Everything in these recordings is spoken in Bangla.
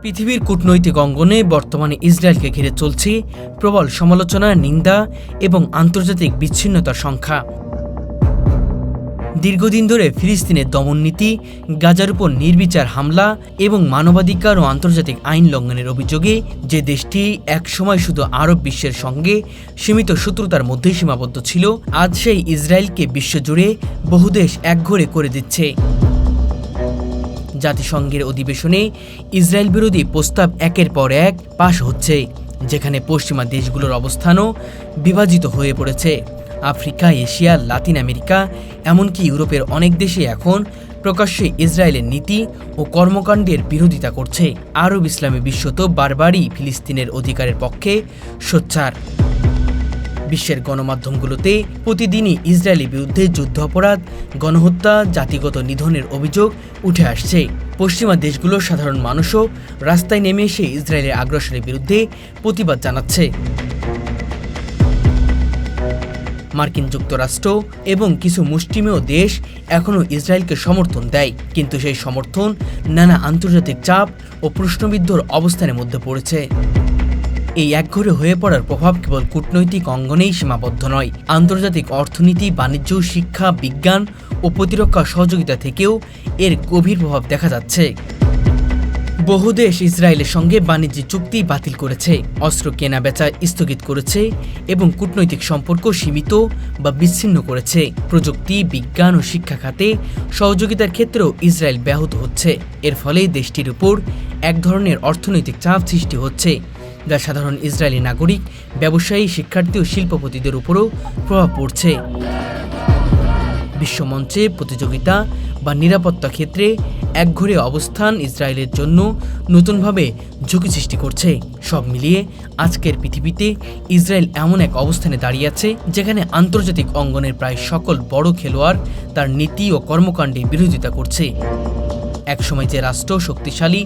পৃথিবীর কূটনৈতিক অঙ্গনে বর্তমানে ইসরায়েলকে ঘিরে চলছে প্রবল সমালোচনা, নিন্দা এবং আন্তর্জাতিক বিচ্ছিন্নতার সংখ্যা। দীর্ঘদিন ধরে ফিলিস্তিনের দমননীতি, গাজার উপর নির্বিচার হামলা এবং মানবাধিকার ও আন্তর্জাতিক আইন লঙ্ঘনের অভিযোগে যে দেশটি একসময় শুধু আরব বিশ্বের সঙ্গে সীমিত শত্রুতার মধ্যেই সীমাবদ্ধ ছিল, আজ সেই ইসরায়েলকে বিশ্বজুড়ে বহু দেশ একঘরে করে দিচ্ছে। জাতিসংঘের অধিবেশনে ইসরায়েল বিরোধী প্রস্তাব একের পর এক পাশ হচ্ছে, যেখানে পশ্চিমা দেশগুলোর অবস্থানও বিভাজিত হয়ে পড়েছে। আফ্রিকা, এশিয়া, লাতিন আমেরিকা, এমনকি ইউরোপের অনেক দেশে এখন প্রকাশ্যে ইসরায়েলের নীতি ও কর্মকাণ্ডের বিরোধিতা করছে। আরব ইসলামী বিশ্ব তো বারবারই ফিলিস্তিনের অধিকারের পক্ষে সোচ্চার। বিশ্বের গণমাধ্যমগুলোতে প্রতিদিনই ইসরায়েলের বিরুদ্ধে যুদ্ধ অপরাধ, গণহত্যা, জাতিগত নিধনের অভিযোগ উঠে আসছে। পশ্চিমা দেশগুলোর সাধারণ মানুষও রাস্তায় নেমে এসে ইসরায়েলের আগ্রাসনের বিরুদ্ধে প্রতিবাদ জানাচ্ছে। মার্কিন যুক্তরাষ্ট্র এবং কিছু মুষ্টিমেয় দেশ এখনও ইসরায়েলকে সমর্থন দেয়, কিন্তু সেই সমর্থন নানা আন্তর্জাতিক চাপ ও প্রশ্নবিদ্ধর অবস্থানের মধ্যে পড়েছে। এই একঘরে হয়ে পড়ার প্রভাব কেবল কূটনৈতিক অঙ্গনেই সীমাবদ্ধ নয়, আন্তর্জাতিক অর্থনীতি, বাণিজ্য, শিক্ষা, বিজ্ঞান ও প্রতিরক্ষা সহযোগিতা থেকেও এর গভীর প্রভাব দেখা যাচ্ছে। বহু দেশ ইসরায়েলের সঙ্গে বাণিজ্যিক চুক্তি বাতিল করেছে, অস্ত্র কেনা বেচা স্থগিত করেছে এবং কূটনৈতিক সম্পর্ক সীমিত বা বিচ্ছিন্ন করেছে। প্রযুক্তি, বিজ্ঞান ও শিক্ষা খাতে সহযোগিতার ক্ষেত্রেও ইসরায়েল ব্যাহত হচ্ছে। এর ফলে দেশটির উপর এক ধরনের অর্থনৈতিক চাপ সৃষ্টি হচ্ছে, যা সাধারণ ইসরায়েলি নাগরিক, ব্যবসায়ী, শিক্ষার্থী ও শিল্পপতিদের উপরও প্রভাব পড়ছে। বিশ্বমঞ্চে প্রতিযোগিতা বা নিরাপত্তা ক্ষেত্রে একঘরে অবস্থান ইসরায়েলের জন্য নতুনভাবে ঝুঁকি সৃষ্টি করছে। সব মিলিয়ে আজকের পৃথিবীতে ইসরায়েল এমন এক অবস্থানে দাঁড়িয়ে আছে, যেখানে আন্তর্জাতিক অঙ্গনের প্রায় সকল বড় খেলোয়াড় তার নীতি ও কর্মকাণ্ডে বিরোধিতা করছে। একসময় যে রাষ্ট্র শক্তিশালী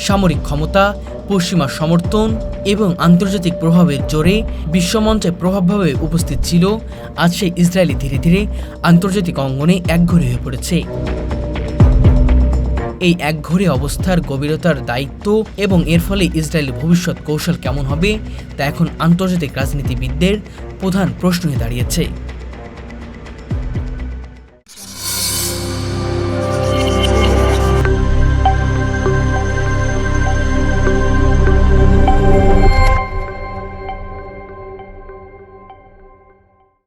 সামরিক ক্ষমতা, পশ্চিমা সমর্থন এবং আন্তর্জাতিক প্রভাবের জোরে বিশ্বমঞ্চে প্রভাবভাবে উপস্থিত ছিল, আজ সেই ইসরায়েলি ধীরে ধীরে আন্তর্জাতিক অঙ্গনে একঘরে হয়ে পড়েছে। এই একঘরে অবস্থার গভীরতার দায়িত্ব এবং এর ফলে ইসরায়েলের ভবিষ্যৎ কৌশল কেমন হবে, তা এখন আন্তর্জাতিক রাজনীতিবিদদের প্রধান প্রশ্ন হয়ে দাঁড়িয়েছে।